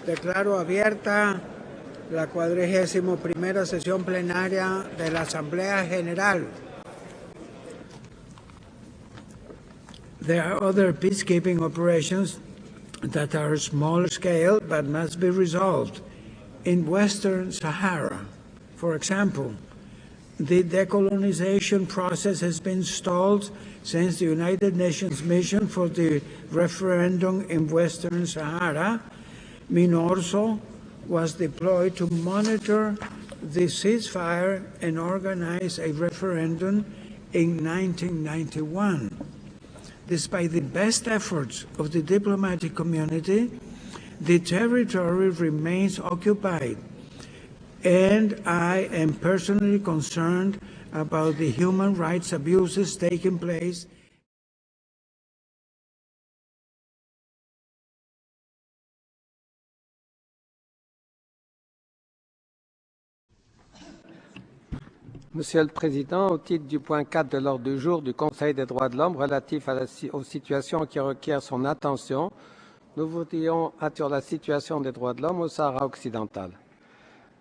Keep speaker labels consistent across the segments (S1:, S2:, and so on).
S1: Declaro abierta la 41ª sesión plenaria de la Asamblea General. There are other peacekeeping operations that are small scale but must be resolved in Western Sahara. For example, the decolonization process has been stalled since the United Nations mission for the referendum in Western Sahara, MINURSO, was deployed to monitor the ceasefire and organize a referendum in 1991. Despite the best efforts of the diplomatic community, the territory remains occupied, and I am personally concerned about the human rights abuses taking place.
S2: Monsieur le Président, au titre du point 4 de l'ordre du jour du Conseil des droits de l'homme relatif aux situations qui requièrent son attention, nous voudrions sur la situation des droits de l'homme au Sahara occidental.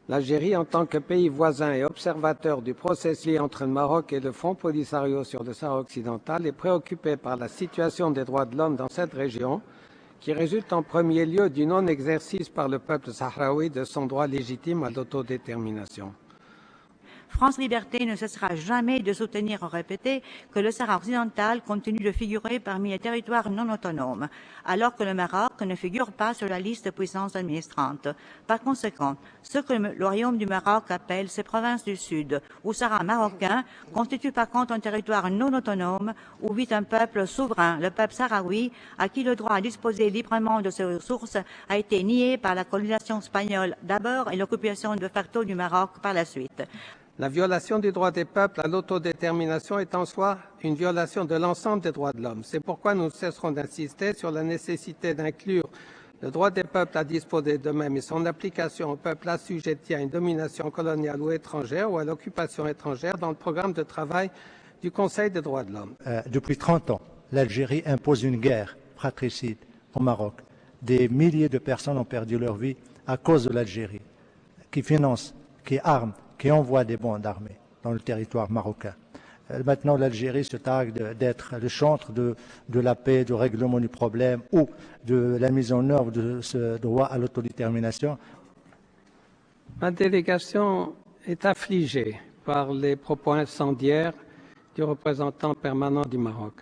S2: L'Algérie, en tant que pays voisin et observateur du processus entre le Maroc et le Front Polisario sur le Sahara occidental, est préoccupée par la situation des droits de l'homme dans cette région, qui résulte en premier lieu du non-exercice par le peuple sahraoui de son droit légitime à l'autodétermination.
S3: France Liberté ne cessera jamais de soutenir, répéter, que le Sahara occidental continue de figurer parmi les territoires non autonomes, alors que le Maroc ne figure pas sur la liste de puissances administrantes. Par conséquent, ce que le Royaume du Maroc appelle ses provinces du Sud, ou Sahara marocain, constitue par contre un territoire non autonome où vit un peuple souverain, le peuple sahraoui, à qui le droit à disposer librement de ses ressources a été nié par la colonisation espagnole d'abord et l'occupation de facto du Maroc par la suite.
S2: La violation du droit des peuples à l'autodétermination est en soi une violation de l'ensemble des droits de l'homme. C'est pourquoi nous ne cesserons d'insister sur la nécessité d'inclure le droit des peuples à disposer d'eux-mêmes et son application aux peuples assujettis à une domination coloniale ou étrangère ou à l'occupation étrangère dans le programme de travail du Conseil des droits de l'homme.
S4: Depuis 30 ans, l'Algérie impose une guerre fratricide au Maroc. Des milliers de personnes ont perdu leur vie à cause de l'Algérie, qui finance, qui arme, qui envoie des bandes armées dans le territoire marocain. Maintenant, l'Algérie se targue d'être le chantre de la paix, du règlement du problème ou de la mise en œuvre de ce droit à l'autodétermination.
S2: Ma délégation est affligée par les propos incendiaires du représentant permanent du Maroc.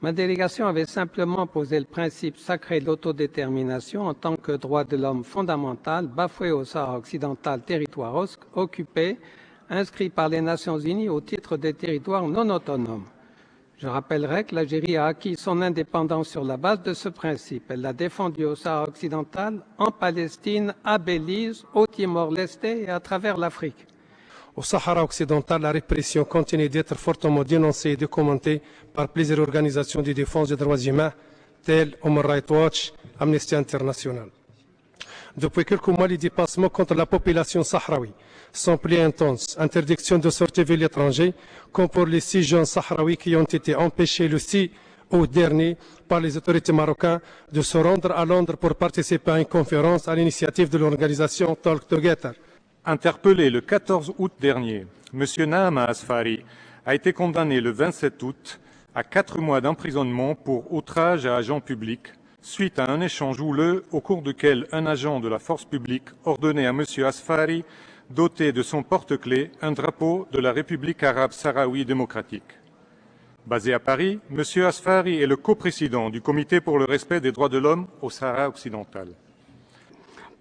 S2: Ma délégation avait simplement posé le principe sacré de l'autodétermination en tant que droit de l'homme fondamental, bafoué au Sahara occidental, territoire occupé, inscrit par les Nations Unies au titre des territoires non autonomes. Je rappellerai que l'Algérie a acquis son indépendance sur la base de ce principe. Elle l'a défendu au Sahara occidental, en Palestine, à Belize, au Timor-Leste et à travers l'Afrique.
S5: Au Sahara occidental, la répression continue d'être fortement dénoncée et documentée par plusieurs organisations de défense des droits humains, telles Human Rights Watch, Amnesty International. Depuis quelques mois, les dépassements contre la population sahraoui sont plus intenses. Interdiction de sortie vers l'étranger, comme pour les 6 jeunes sahraouis qui ont été empêchés le 6 août dernier par les autorités marocaines de se rendre à Londres pour participer à une conférence à l'initiative de l'organisation Talk Together.
S6: Interpellé le 14 août dernier, M. Nahama Asfari a été condamné le 27 août à 4 mois d'emprisonnement pour outrage à agent public, suite à un échange houleux au cours duquel un agent de la force publique ordonnait à M. Asfari doté de son porte-clés un drapeau de la République arabe sahraoui démocratique. Basé à Paris, M. Asfari est le coprésident du Comité pour le respect des droits de l'homme au Sahara occidental.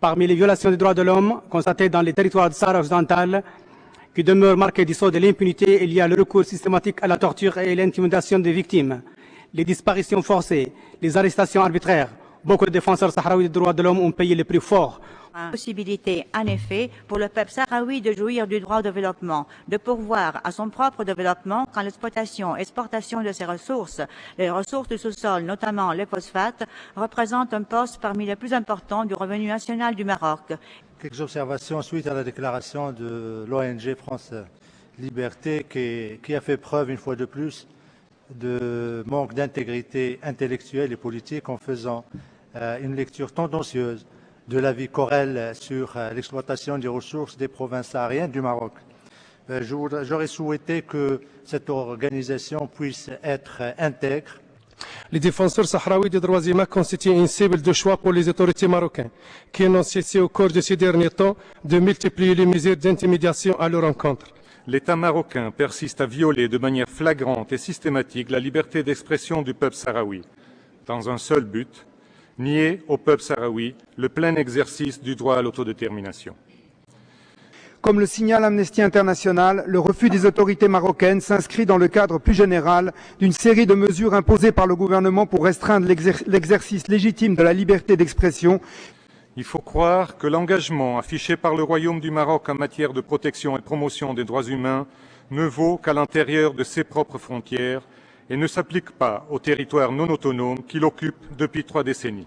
S7: Parmi les violations des droits de l'homme constatées dans les territoires du Sahara occidental, qui demeurent marqués du sceau de l'impunité, il y a le recours systématique à la torture et l'intimidation des victimes, les disparitions forcées, les arrestations arbitraires. Beaucoup de défenseurs sahraouis des droits de l'homme ont payé le prix fort.
S3: Possibilité, en effet, pour le peuple sahraoui de jouir du droit au développement, de pourvoir à son propre développement quand l'exploitation et exportation de ses ressources, les ressources du sous-sol, notamment les phosphates, représentent un poste parmi les plus importants du revenu national du Maroc.
S4: Quelques observations suite à la déclaration de l'ONG France Liberté qui a fait preuve une fois de plus de manque d'intégrité intellectuelle et politique en faisant une lecture tendancieuse de l'avis Corel sur l'exploitation des ressources des provinces sahariennes du Maroc. J'aurais souhaité que cette organisation puisse être intègre.
S5: Les défenseurs sahraouis des droits humains constituent une cible de choix pour les autorités marocaines, qui n'ont cessé au cours de ces derniers temps de multiplier les mesures d'intimidation à leur encontre.
S6: L'État marocain persiste à violer de manière flagrante et systématique la liberté d'expression du peuple sahraoui, dans un seul but, nier au peuple sahraoui le plein exercice du droit à l'autodétermination.
S8: Comme le signale Amnesty International, le refus des autorités marocaines s'inscrit dans le cadre plus général d'une série de mesures imposées par le gouvernement pour restreindre l'exercice légitime de la liberté d'expression.
S6: Il faut croire que l'engagement affiché par le Royaume du Maroc en matière de protection et promotion des droits humains ne vaut qu'à l'intérieur de ses propres frontières et ne s'applique pas au territoire non autonome qu'il occupe depuis 3 décennies.